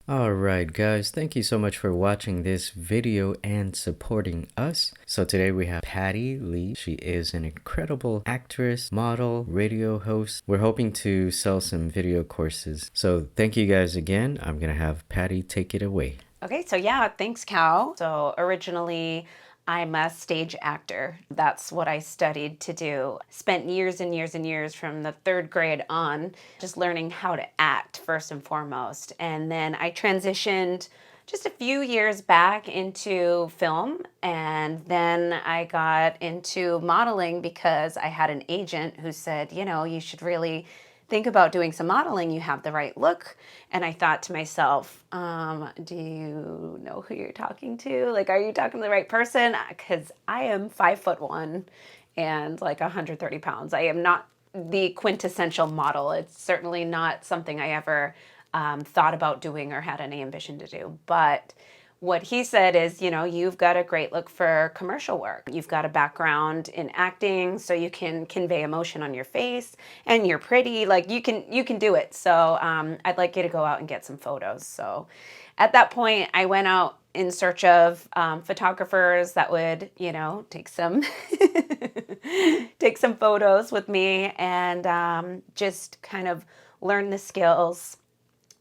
Alright guys, thank you so much for watching this video and supporting us. So today we have Patty Lee. She is an incredible actress, model, radio host. We're hoping to sell some video courses. So thank you guys again. I'm gonna have Patty take it away. Okay, so yeah, thanks, Cal. So originally, I'm a stage actor. That's what I studied to do. Spent years and years and years from the third grade on just learning how to act first and foremost. And then I transitioned just a few years back into film. And then I got into modeling because I had an agent who said, you should really think about doing some modeling. You have the right look. And I thought to myself, do you know who you're talking to? Like, are you talking to the right person? Because I am 5'1" and like 130 pounds. I am not the quintessential model. It's certainly not something I ever thought about doing or had any ambition to do. But what he said is, you've got a great look for commercial work. You've got a background in acting, so you can convey emotion on your face, and you're pretty. Like you can do it. So I'd like you to go out and get some photos. So at that point, I went out in search of photographers that would, take some take some photos with me and just kind of learn the skills.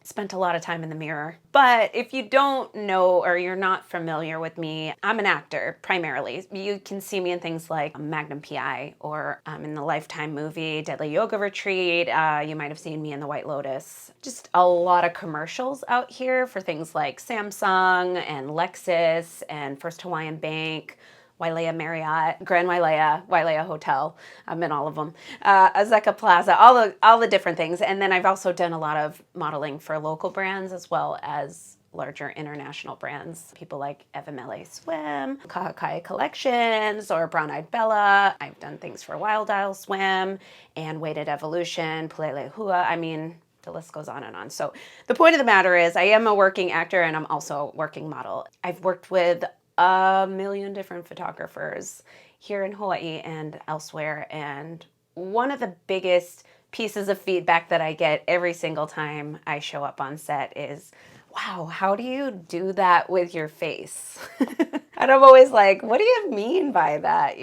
Spent a lot of time in the mirror. But if you don't know or you're not familiar with me, I'm an actor primarily. You can see me in things like Magnum PI or in the Lifetime movie Deadly Yoga Retreat. You might have seen me in The White Lotus. Just a lot of commercials out here for things like Samsung and Lexus and First Hawaiian Bank, Wailea Marriott, Grand Wailea Hotel. I'm in all of them. Azeka Plaza, all the different things. And then I've also done a lot of modeling for local brands as well as larger international brands. People like FMLA Swim, Kahakai Collections, or Brown Eyed Bella. I've done things for Wild Isle Swim and Weighted Evolution, Pulele Hua. I mean, the list goes on and on. So the point of the matter is I am a working actor and I'm also a working model. I've worked with a million different photographers here in Hawaii and elsewhere. And one of the biggest pieces of feedback that I get every single time I show up on set is, wow, how do you do that with your face? And I'm always like, what do you mean by that?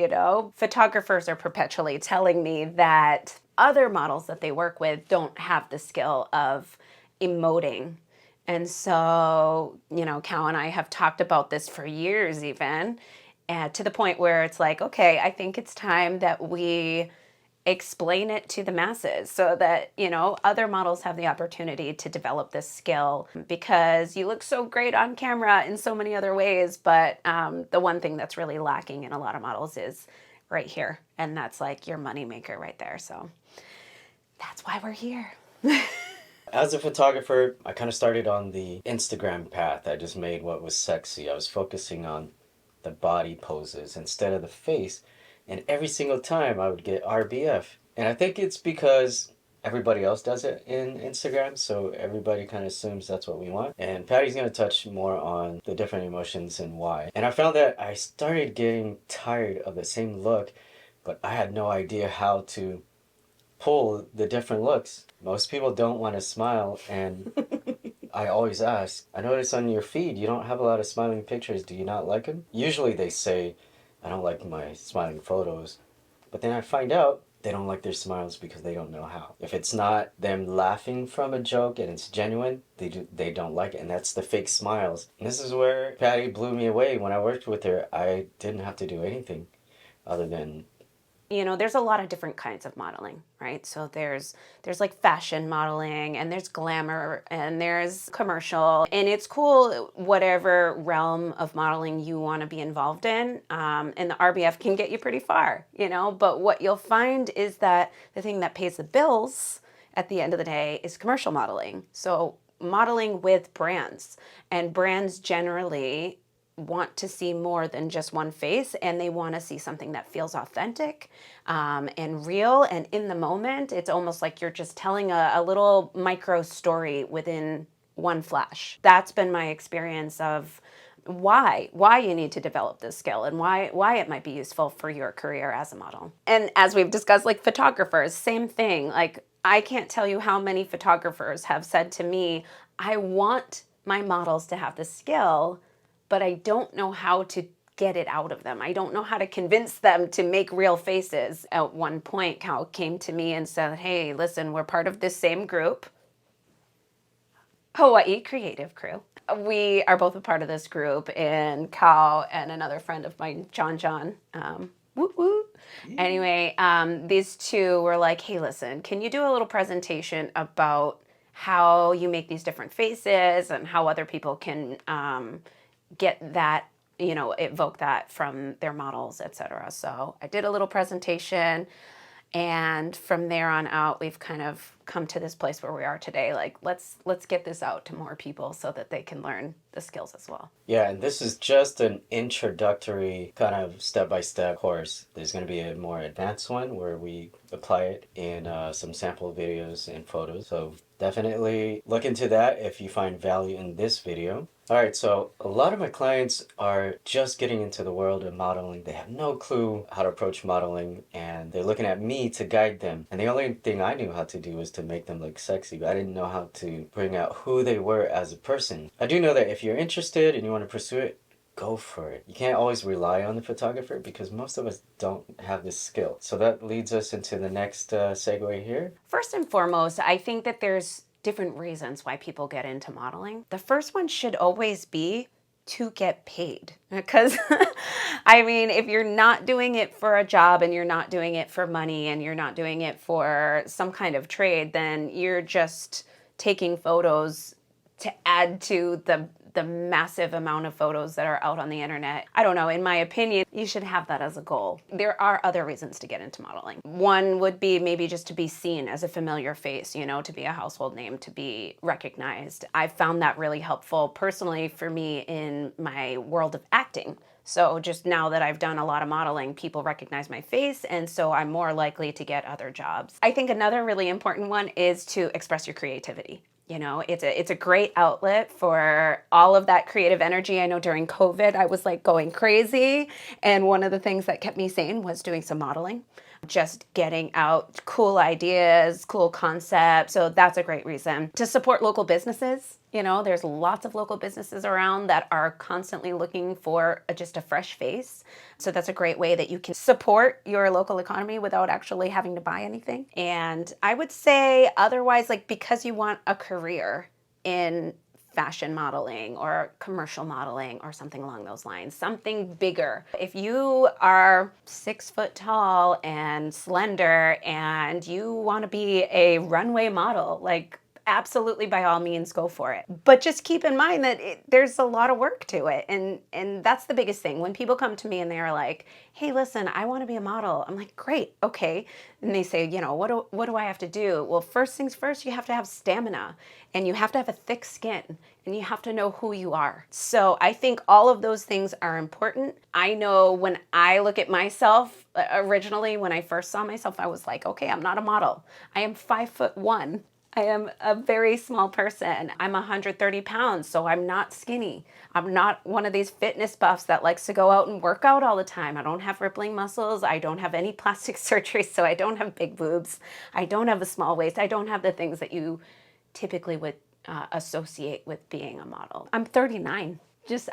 Photographers are perpetually telling me that other models that they work with don't have the skill of emoting. And so, Cal and I have talked about this for years even, to the point where it's like, okay, I think it's time that we explain it to the masses so that, other models have the opportunity to develop this skill because you look so great on camera in so many other ways. But the one thing that's really lacking in a lot of models is right here. And that's like your moneymaker right there. So that's why we're here. As a photographer, I kind of started on the Instagram path. I just made what was sexy. I was focusing on the body poses instead of the face. And every single time I would get RBF. And I think it's because everybody else does it in Instagram, so everybody kind of assumes that's what we want. And Patty's going to touch more on the different emotions and why. And I found that I started getting tired of the same look, but I had no idea how to pull the different looks. Most people don't want to smile, and I always ask, I notice on your feed you don't have a lot of smiling pictures. Do you not like them? Usually they say, I don't like my smiling photos. But then I find out they don't like their smiles because they don't know how. If it's not them laughing from a joke and it's genuine, they don't like it. And that's the fake smiles. And this is where Patty blew me away. When I worked with her, I didn't have to do anything other than there's a lot of different kinds of modeling, right? So there's like fashion modeling and there's glamour and there's commercial, and it's cool whatever realm of modeling you want to be involved in. And the RBF can get you pretty far, but what you'll find is that the thing that pays the bills at the end of the day is commercial modeling. So modeling with brands, and brands generally want to see more than just one face, and they want to see something that feels authentic and real and in the moment. It's almost like you're just telling a little micro story within one flash. That's been my experience of why you need to develop this skill and why it might be useful for your career as a model. And as we've discussed, like photographers, same thing. Like, I can't tell you how many photographers have said to me, I want my models to have the skill, but I don't know how to get it out of them. I don't know how to convince them to make real faces. At one point, Cal came to me and said, hey, listen, we're part of this same group, Hawaii Creative Crew. We are both a part of this group, and Cal and another friend of mine, John, woo woo. Anyway, these two were like, hey, listen, can you do a little presentation about how you make these different faces and how other people can get that, evoke that from their models, etc. So I did a little presentation. And from there on out, we've kind of come to this place where we are today. Like, let's get this out to more people so that they can learn the skills as well. Yeah, and this is just an introductory kind of step-by-step course. There's going to be a more advanced one where we apply it in some sample videos and photos. So definitely look into that if you find value in this video. All right, so a lot of my clients are just getting into the world of modeling. They have no clue how to approach modeling, and they're looking at me to guide them. And the only thing I knew how to do was to make them look sexy, but I didn't know how to bring out who they were as a person. I do know that if you're interested and you want to pursue it, go for it. You can't always rely on the photographer because most of us don't have this skill. So that leads us into the next segue here. First and foremost, I think that there's different reasons why people get into modeling. The first one should always be to get paid. Because, I mean, if you're not doing it for a job and you're not doing it for money and you're not doing it for some kind of trade, then you're just taking photos to add to the massive amount of photos that are out on the internet. I don't know, in my opinion, you should have that as a goal. There are other reasons to get into modeling. One would be maybe just to be seen as a familiar face, to be a household name, to be recognized. I've found that really helpful personally for me in my world of acting. So just now that I've done a lot of modeling, people recognize my face, and so I'm more likely to get other jobs. I think another really important one is to express your creativity. It's a great outlet for all of that creative energy. I know during COVID, I was like going crazy. And one of the things that kept me sane was doing some modeling, just getting out cool ideas, cool concepts. So that's a great reason to support local businesses. There's lots of local businesses around that are constantly looking for just a fresh face. So that's a great way that you can support your local economy without actually having to buy anything. And I would say otherwise, like because you want a career in fashion modeling or commercial modeling or something along those lines, something bigger. If you are 6 foot tall and slender and you want to be a runway model, like absolutely by all means go for it. But just keep in mind that there's a lot of work to it. And that's the biggest thing. When people come to me and they're like, hey, listen, I want to be a model. I'm like, great, okay. And they say, what do I have to do? Well, first things first, you have to have stamina and you have to have a thick skin and you have to know who you are. So I think all of those things are important. I know when I look at myself, originally when I first saw myself, I was like, okay, I'm not a model. I am 5'1". I am a very small person. I'm 130 pounds, so I'm not skinny. I'm not one of these fitness buffs that likes to go out and work out all the time. I don't have rippling muscles. I don't have any plastic surgery, so I don't have big boobs. I don't have a small waist. I don't have the things that you typically would associate with being a model. I'm 39.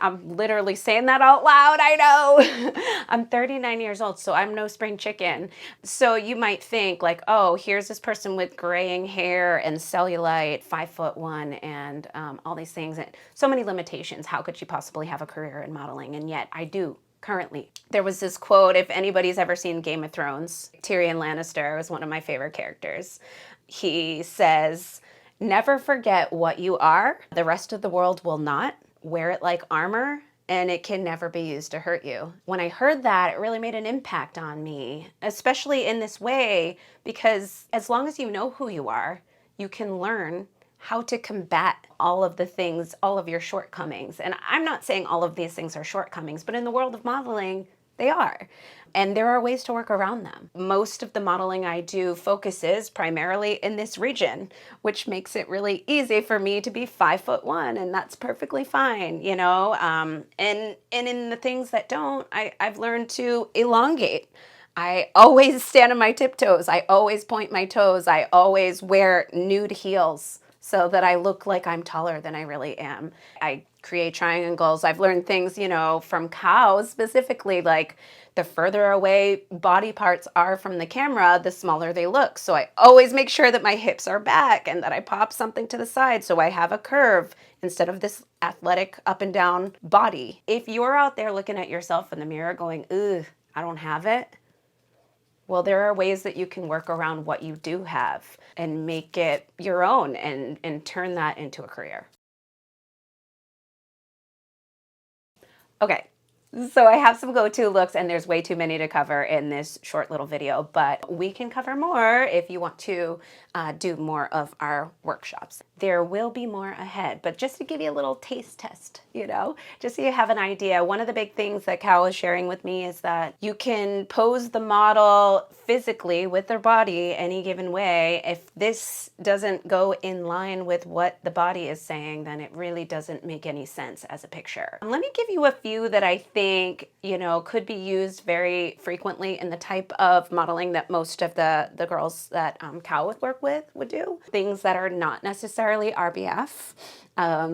I'm literally saying that out loud, I know. I'm 39 years old, so I'm no spring chicken. So you might think like, oh, here's this person with graying hair and cellulite, 5'1", and all these things, and so many limitations. How could she possibly have a career in modeling? And yet I do. Currently. There was this quote, if anybody's ever seen Game of Thrones, Tyrion Lannister was one of my favorite characters. He says, never forget what you are. The rest of the world will not. Wear it like armor, and it can never be used to hurt you. When I heard that, it really made an impact on me, especially in this way, because as long as you know who you are, you can learn how to combat all of the things, all of your shortcomings. And I'm not saying all of these things are shortcomings, but in the world of modeling, they are. And there are ways to work around them. Most of the modeling I do focuses primarily in this region, which makes it really easy for me to be 5'1", and that's perfectly fine, And in the things that don't, I've learned to elongate. I always stand on my tiptoes. I always point my toes. I always wear nude heels so that I look like I'm taller than I really am. I create triangles. I've learned things, from cows specifically, like the further away body parts are from the camera, the smaller they look. So I always make sure that my hips are back and that I pop something to the side so I have a curve instead of this athletic up and down body. If you're out there looking at yourself in the mirror going, ugh, I don't have it, well, there are ways that you can work around what you do have and make it your own and turn that into a career. Okay, so I have some go-to looks, and there's way too many to cover in this short little video, but we can cover more if you want to do more of our workshops. There will be more ahead, but just to give you a little taste test, just so you have an idea, one of the big things that Cal was sharing with me is that you can pose the model physically with their body any given way. If this doesn't go in line with what the body is saying, then it really doesn't make any sense as a picture. Let me give you a few that I think, could be used very frequently in the type of modeling that most of the girls that Cal would work with would do. Things that are not necessarily RBF.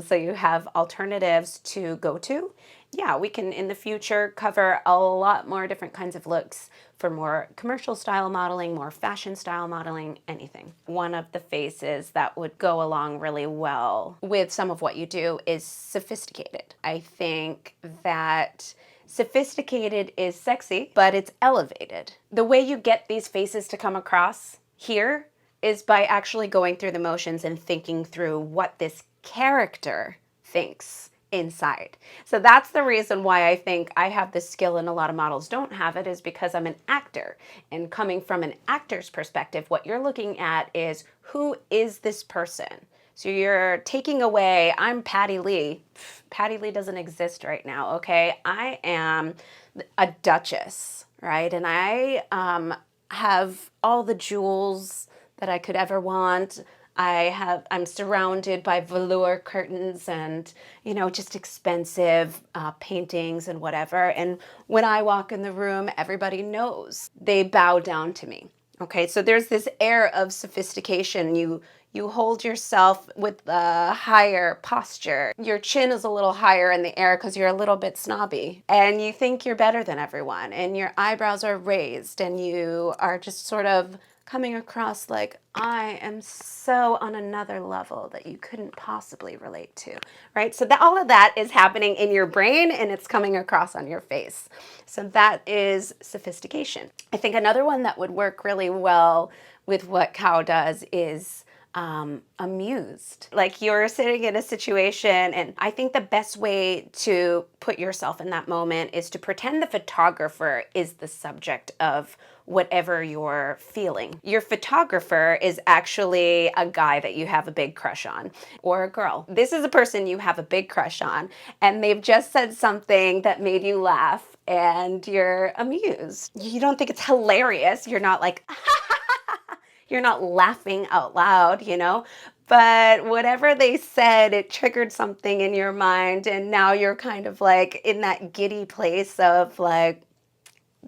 So you have alternatives to go to. Yeah, we can in the future cover a lot more different kinds of looks for more commercial style modeling, more fashion style modeling, anything. One of the faces that would go along really well with some of what you do is sophisticated. I think that sophisticated is sexy, but it's elevated. The way you get these faces to come across here is by actually going through the motions and thinking through what this character thinks inside. So that's the reason why I think I have this skill and a lot of models don't have it, is because I'm an actor. And coming from an actor's perspective, what you're looking at is, who is this person? So you're taking away, I'm Patty Lee. Patty Lee doesn't exist right now, okay? I am a duchess, right? And I have all the jewels that I could ever want. I'm surrounded by velour curtains and, just expensive paintings and whatever. And when I walk in the room, everybody knows. They bow down to me. Okay, so there's this air of sophistication. You hold yourself with a higher posture. Your chin is a little higher in the air because you're a little bit snobby. And you think you're better than everyone. And your eyebrows are raised. And you are just sort of coming across like, I am so on another level that you couldn't possibly relate to, right? So all of that is happening in your brain and it's coming across on your face. So that is sophistication. I think another one that would work really well with what Cow does is amused. Like you're sitting in a situation, and I think the best way to put yourself in that moment is to pretend the photographer is the subject of whatever you're feeling. Your photographer is actually a guy that you have a big crush on, or a girl. This is a person you have a big crush on, and they've just said something that made you laugh, and you're amused. You don't think it's hilarious. You're not like, you're not laughing out loud, but whatever they said, it triggered something in your mind, and now you're kind of like in that giddy place of like,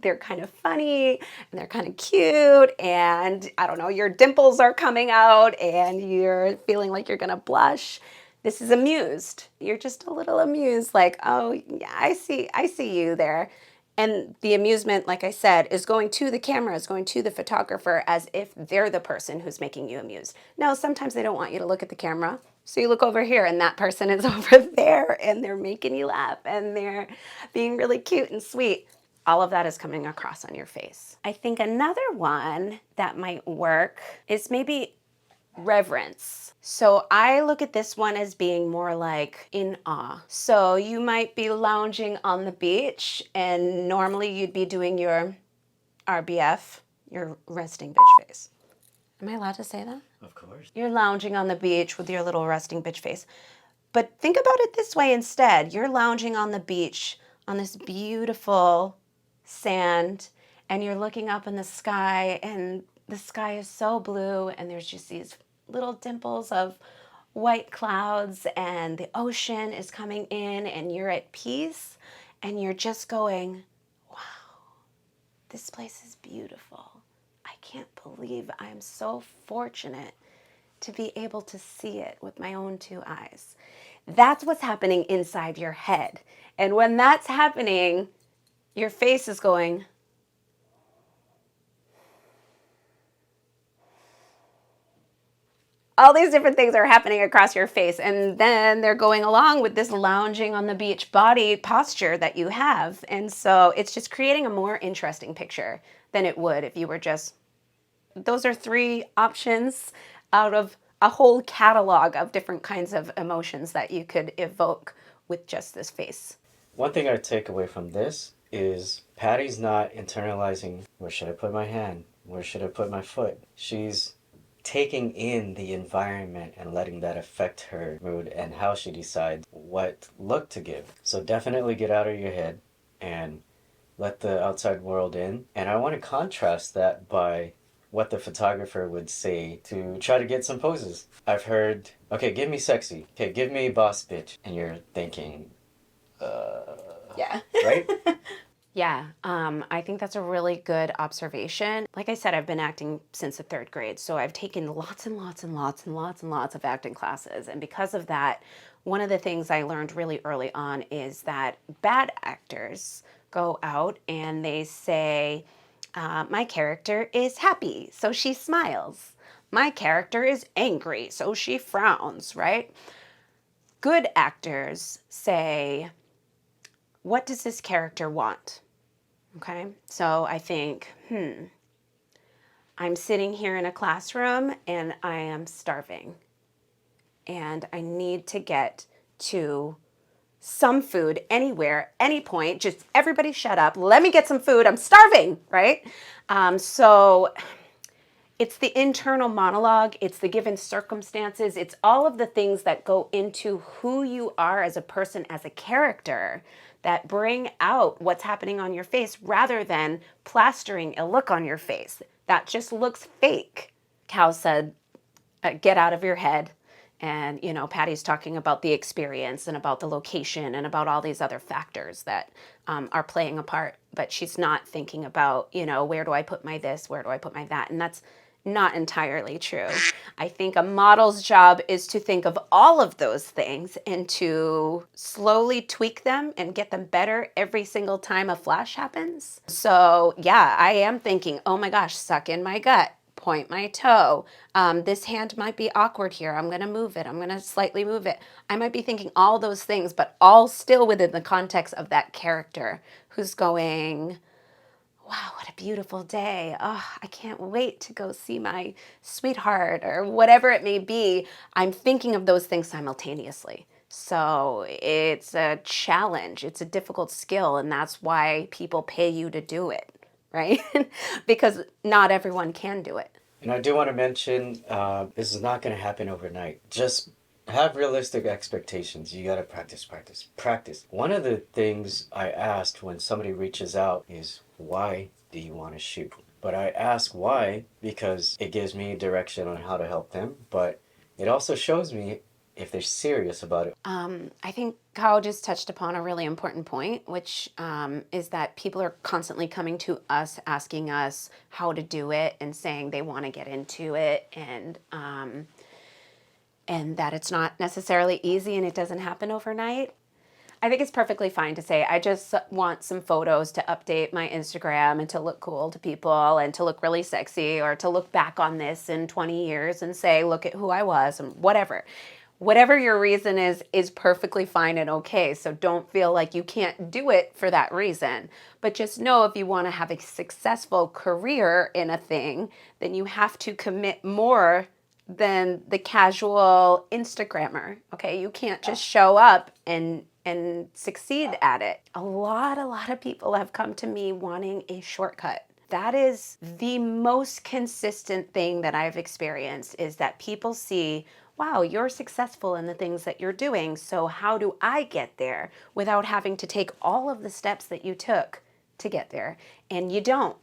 they're kind of funny and they're kind of cute, and I don't know, your dimples are coming out and you're feeling like you're gonna blush. This is amused. You're just a little amused, like, oh yeah, I see you there. And the amusement, like I said, is going to the camera, is going to the photographer as if they're the person who's making you amused. No, sometimes they don't want you to look at the camera. So you look over here and that person is over there and they're making you laugh and they're being really cute and sweet. All of that is coming across on your face. I think another one that might work is maybe reverence. So I look at this one as being more like in awe. So you might be lounging on the beach, and normally you'd be doing your RBF, your resting bitch face. Am I allowed to say that? Of course. You're lounging on the beach with your little resting bitch face. But think about it this way instead. You're lounging on the beach on this beautiful sand, and you're looking up in the sky, and the sky is so blue, and there's just these little dimples of white clouds, and the ocean is coming in, and you're at peace, and you're just going, wow, this place is beautiful. I can't believe I'm so fortunate to be able to see it with my own two eyes. That's what's happening inside your head. And when that's happening, your face is going, all these different things are happening across your face. And then they're going along with this lounging on the beach body posture that you have. And so it's just creating a more interesting picture than it would if you were just, those are 3 options out of a whole catalog of different kinds of emotions that you could evoke with just this face. One thing I take away from this is Patty's not internalizing, where should I put my hand? Where should I put my foot? She's taking in the environment and letting that affect her mood and how she decides what look to give. So definitely get out of your head and let the outside world in. And I want to contrast that by what the photographer would say to try to get some poses. I've heard, okay, give me sexy. Okay, give me boss bitch. And you're thinking, Yeah. right? Yeah, I think that's a really good observation. Like I said, I've been acting since the 3rd grade, so I've taken lots and lots and lots and lots and lots of acting classes. And because of that, one of the things I learned really early on is that bad actors go out and they say, my character is happy, so she smiles. My character is angry, so she frowns, right? Good actors say, what does this character want? Okay, so I think, I'm sitting here in a classroom and I am starving. And I need to get to some food anywhere, any point. Just everybody shut up. Let me get some food. I'm starving, right? So it's the internal monologue, it's the given circumstances, it's all of the things that go into who you are as a person, as a character, that bring out what's happening on your face rather than plastering a look on your face that just looks fake. Cal said, get out of your head. And, Patty's talking about the experience and about the location and about all these other factors that are playing a part. But she's not thinking about, where do I put my this? Where do I put my that? And that's not entirely true. I think a model's job is to think of all of those things and to slowly tweak them and get them better every single time a flash happens. So, yeah, I am thinking, oh my gosh, suck in my gut. Point my toe. This hand might be awkward here. I'm going to move it. I'm going to slightly move it. I might be thinking all those things, but all still within the context of that character who's going, wow, what a beautiful day. Oh, I can't wait to go see my sweetheart or whatever it may be. I'm thinking of those things simultaneously. So it's a challenge. It's a difficult skill, and that's why people pay you to do it, right? Because not everyone can do it. And I do want to mention this is not going to happen overnight. Just have realistic expectations. You got to practice, practice, practice. One of the things I asked when somebody reaches out is, why do you want to shoot? But I ask why because it gives me direction on how to help them, but it also shows me if they're serious about it. I think Kyle just touched upon a really important point, which is that people are constantly coming to us, asking us how to do it and saying they want to get into it, and that it's not necessarily easy and it doesn't happen overnight. I think it's perfectly fine to say, I just want some photos to update my Instagram and to look cool to people and to look really sexy, or to look back on this in 20 years and say, look at who I was, and whatever. Whatever your reason is perfectly fine and okay. So don't feel like you can't do it for that reason. But just know, if you want to have a successful career in a thing, then you have to commit more than the casual Instagrammer. Okay, you can't just show up and succeed at it. A lot of people have come to me wanting a shortcut. That is the most consistent thing that I've experienced, is that people see, wow, you're successful in the things that you're doing, so how do I get there without having to take all of the steps that you took to get there? And you don't.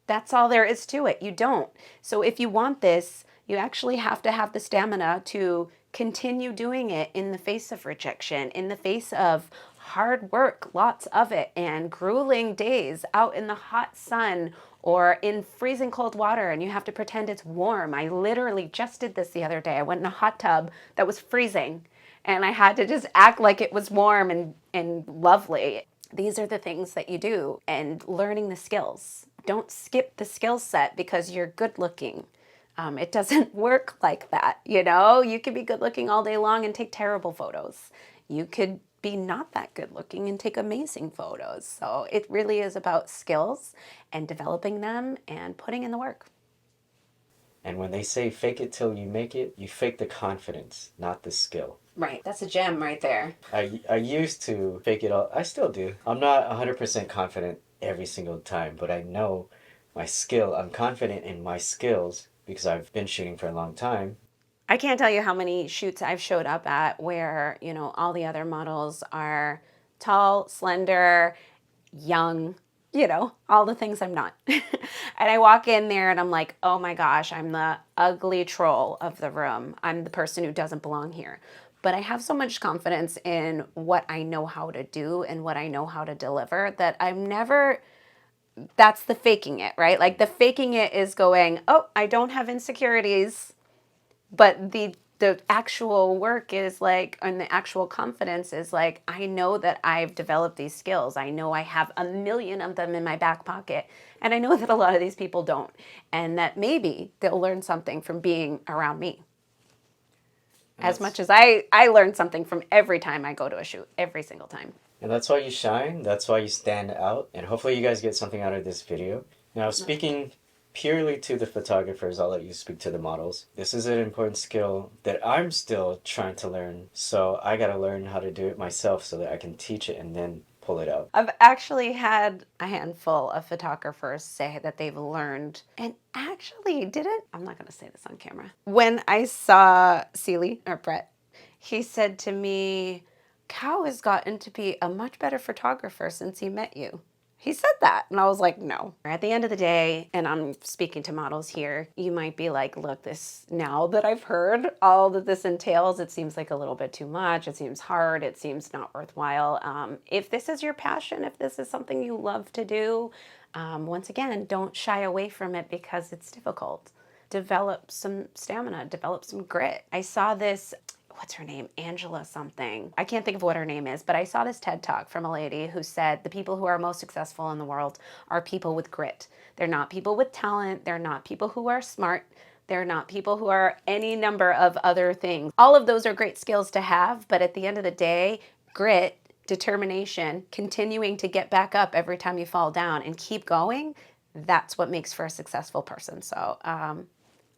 That's all there is to it. You don't. So if you want this, you actually have to have the stamina to continue doing it in the face of rejection, in the face of hard work, lots of it, and grueling days out in the hot sun, or in freezing cold water and you have to pretend it's warm. I literally just did this the other day. I went in a hot tub that was freezing and I had to just act like it was warm and lovely. These are the things that you do, and learning the skills. Don't skip the skill set because you're good looking. It doesn't work like that, you know? You could be good looking all day long and take terrible photos. You could be not that good looking and take amazing photos. So it really is about skills and developing them and putting in the work. And when they say fake it till you make it, you fake the confidence, not the skill. Right, that's a gem right there. I used to fake it all. I still do. I'm not 100% confident every single time, but I know my skill. I'm confident in my skills because I've been shooting for a long time. I can't tell you how many shoots I've showed up at where, all the other models are tall, slender, young, all the things I'm not. And I walk in there and I'm like, oh my gosh, I'm the ugly troll of the room. I'm the person who doesn't belong here. But I have so much confidence in what I know how to do and what I know how to deliver that that's the faking it, right? Like the faking it is going, oh, I don't have insecurities. But the actual work is like, and the actual confidence is like, I know that I've developed these skills. I know I have a million of them in my back pocket. And I know that a lot of these people don't. And that maybe they'll learn something from being around me. As much as I learn something from every time I go to a shoot, every single time. And that's why you shine. That's why you stand out. And hopefully you guys get something out of this video. Now, speaking purely to the photographers, I'll let you speak to the models. This is an important skill that I'm still trying to learn. So I got to learn how to do it myself so that I can teach it and then pull it out. I've actually had a handful of photographers say that they've learned and actually didn't. I'm not going to say this on camera. When I saw Seeley or Brett, he said to me, Cow has gotten to be a much better photographer since he met you. He said that, and I was like, no. At the end of the day, and I'm speaking to models here, you might be like, look, this, now that I've heard all that this entails, it seems like a little bit too much. It seems hard. It seems not worthwhile. If this is your passion, if this is something you love to do, once again, don't shy away from it because it's difficult. Develop some stamina, develop some grit. I saw this, what's her name? Angela something. I can't think of what her name is, but I saw this TED Talk from a lady who said the people who are most successful in the world are people with grit. They're not people with talent. They're not people who are smart. They're not people who are any number of other things. All of those are great skills to have, but at the end of the day, grit, determination, continuing to get back up every time you fall down and keep going, that's what makes for a successful person. So,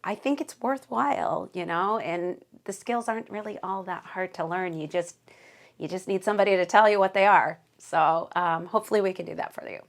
I think it's worthwhile, and the skills aren't really all that hard to learn. You just need somebody to tell you what they are. So hopefully we can do that for you.